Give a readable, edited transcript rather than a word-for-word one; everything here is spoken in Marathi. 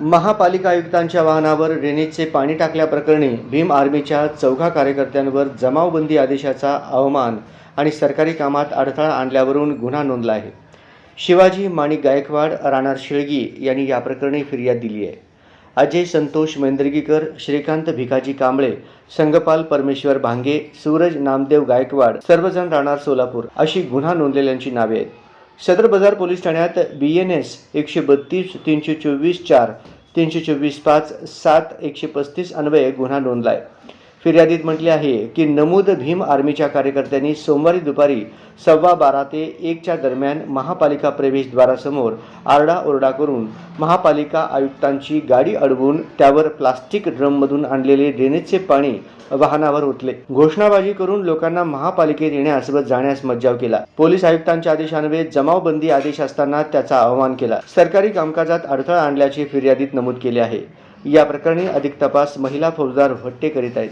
महापालिका आयुक्तांच्या वाहनावर ड्रेनेजचे पाणी टाकल्याप्रकरणी भीम आर्मीच्या 4 कार्यकर्त्यांवर जमावबंदी आदेशाचा अवमान आणि सरकारी कामात अडथळा आणल्यावरून गुन्हा नोंदला आहे. शिवाजी माणिक गायकवाड, राहणार शेळगी यांनी या प्रकरणी फिर्याद दिली आहे. अजय संतोष मेंदर्गीकर, श्रीकांत भिकाजी कांबळे, संगपाल परमेश्वर भांगे, सूरज नामदेव गायकवाड सर्वजण राहणार सोलापूर अशी गुन्हा नोंदलेल्यांची नावे आहेत. सदर बाजार पोलीस ठाण्यात BNS 132 324 4 324 5 7 135 अन्वये गुन्हा नोंदला आहे. फिर्यादीत म्हटले आहे की नमूद भीम आर्मीच्या कार्यकर्त्यांनी सोमवारी दुपारी 12:15 ते 1च्या दरम्यान महापालिका प्रवेशद्वारासमोर आरडाओरडा करून महापालिका आयुक्तांची गाडी अडवून त्यावर प्लास्टिक ड्रममधून आणलेले ड्रेनेजचे पाणी वाहनावर ओतले. घोषणाबाजी करून लोकांना महापालिकेत येण्यास व जाण्यास मज्जाव केला. पोलीस आयुक्तांच्या आदेशान्वये जमावबंदी आदेश असताना त्याचा अवमान केला. सरकारी कामकाजात अडथळा आणल्याचे फिर्यादीत नमूद केले आहे. या प्रकरणी अधिक तपास महिला फौजदार भट्टे करीत आहेत.